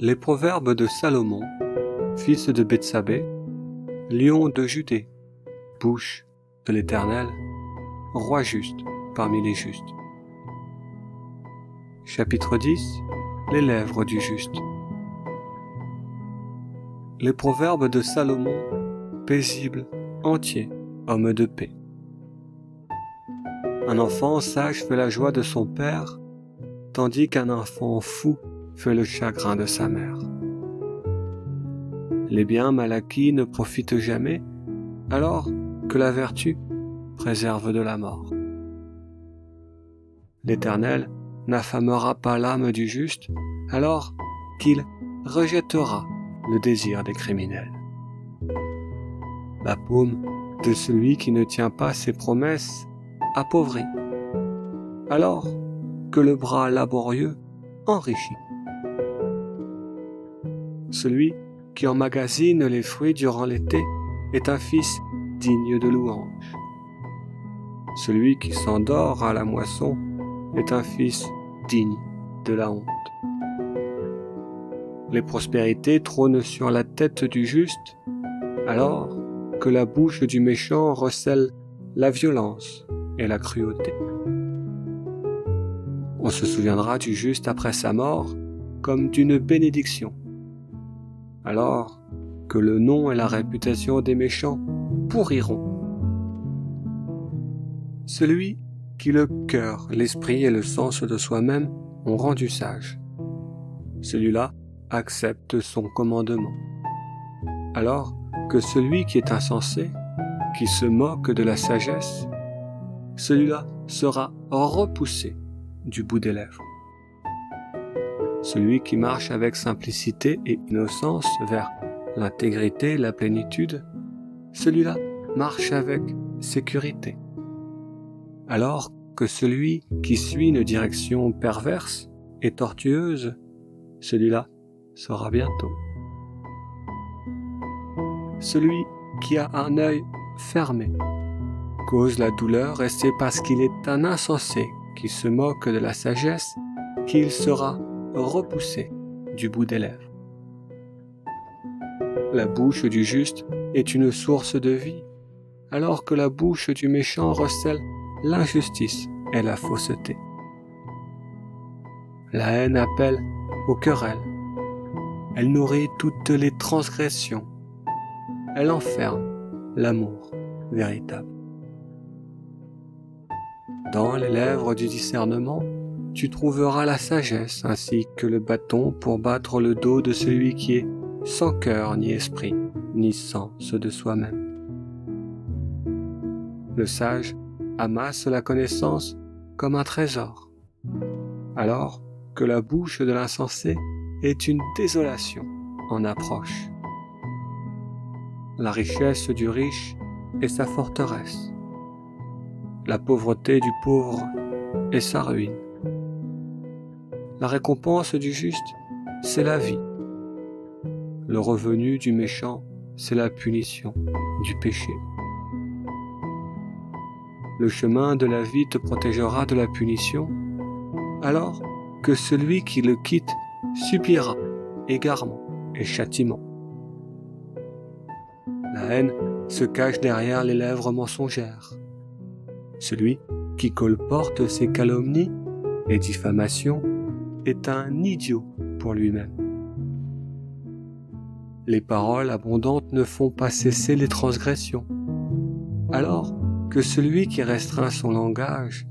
Les proverbes de Salomon, fils de Bethsabée, lion de Judée, bouche de l'Éternel, roi juste parmi les justes. Chapitre 10. Les lèvres du juste. Les proverbes de Salomon, paisible, entier, homme de paix. Un enfant sage fait la joie de son père, tandis qu'un enfant fou fait le chagrin de sa mère. Les biens mal acquis ne profitent jamais, alors que la vertu préserve de la mort. L'Éternel n'affamera pas l'âme du juste, alors qu'il rejettera le désir des criminels. La paume de celui qui ne tient pas ses promesses appauvrit, alors que le bras laborieux enrichit. Celui qui emmagasine les fruits durant l'été est un fils digne de louange. Celui qui s'endort à la moisson est un fils digne de la honte. Les prospérités trônent sur la tête du juste, alors que la bouche du méchant recèle la violence et la cruauté. On se souviendra du juste après sa mort comme d'une bénédiction, alors que le nom et la réputation des méchants pourriront. Celui qui le cœur, l'esprit et le sens de soi-même ont rendu sage, celui-là accepte son commandement, alors que celui qui est insensé, qui se moque de la sagesse, celui-là sera repoussé du bout des lèvres. Celui qui marche avec simplicité et innocence vers l'intégrité et la plénitude, celui-là marche avec sécurité. Alors que celui qui suit une direction perverse et tortueuse, celui-là sera bientôt. Celui qui a un œil fermé cause la douleur, et c'est parce qu'il est un insensé qui se moque de la sagesse qu'il sera repoussé du bout des lèvres. La bouche du juste est une source de vie, alors que la bouche du méchant recèle l'injustice et la fausseté. La haine appelle aux querelles, elle nourrit toutes les transgressions, elle enferme l'amour véritable. Dans les lèvres du discernement, tu trouveras la sagesse ainsi que le bâton pour battre le dos de celui qui est sans cœur ni esprit, ni sens de soi-même. Le sage amasse la connaissance comme un trésor, alors que la bouche de l'insensé est une désolation en approche. La richesse du riche est sa forteresse, la pauvreté du pauvre est sa ruine. La récompense du juste, c'est la vie. Le revenu du méchant, c'est la punition du péché. Le chemin de la vie te protégera de la punition, alors que celui qui le quitte subira égarement et châtiment. La haine se cache derrière les lèvres mensongères. Celui qui colporte ses calomnies et diffamations est un idiot pour lui-même. Les paroles abondantes ne font pas cesser les transgressions, alors que celui qui restreint son langage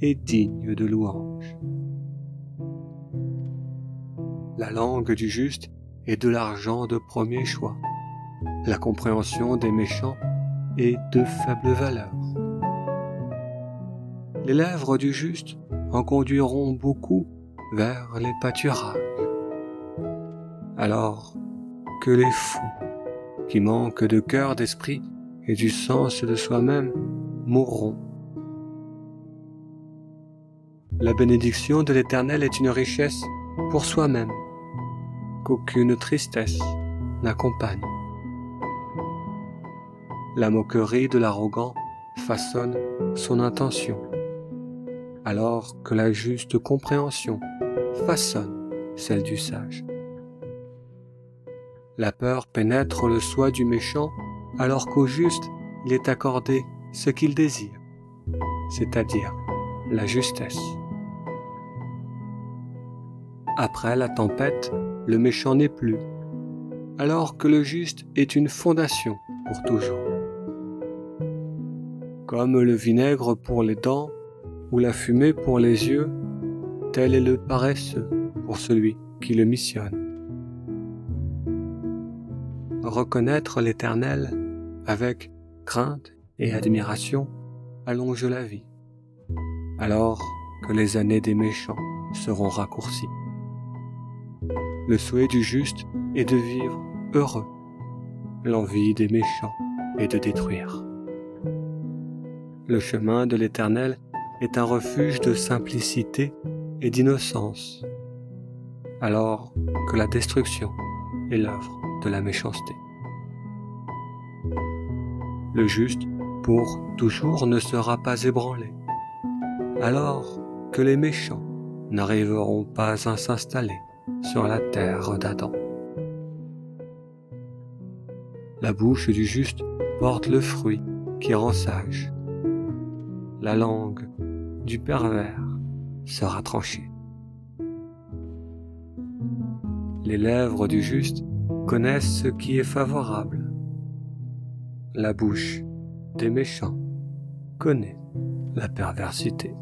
est digne de louange. La langue du juste est de l'argent de premier choix. La compréhension des méchants est de faible valeur. Les lèvres du juste en conduiront beaucoup vers les pâturages, alors que les fous, qui manquent de cœur, d'esprit et du sens de soi-même, mourront. La bénédiction de l'Éternel est une richesse pour soi-même, qu'aucune tristesse n'accompagne. La moquerie de l'arrogant façonne son intention, alors que la juste compréhension façonne celle du sage. La peur pénètre le soi du méchant, alors qu'au juste il est accordé ce qu'il désire, c'est-à-dire la justesse. Après la tempête, le méchant n'est plus, alors que le juste est une fondation pour toujours. Comme le vinaigre pour les dents ou la fumée pour les yeux, tel est le paresseux pour celui qui le missionne. Reconnaître l'Éternel avec crainte et admiration allonge la vie, alors que les années des méchants seront raccourcies. Le souhait du juste est de vivre heureux, l'envie des méchants est de détruire. Le chemin de l'Éternel est un refuge de simplicité et d'innocence, alors que la destruction est l'œuvre de la méchanceté. Le juste, pour toujours, ne sera pas ébranlé, alors que les méchants n'arriveront pas à s'installer sur la terre d'Adam. La bouche du juste porte le fruit qui rend sage. La langue du pervers sera tranchée. Les lèvres du juste connaissent ce qui est favorable. La bouche des méchants connaît la perversité.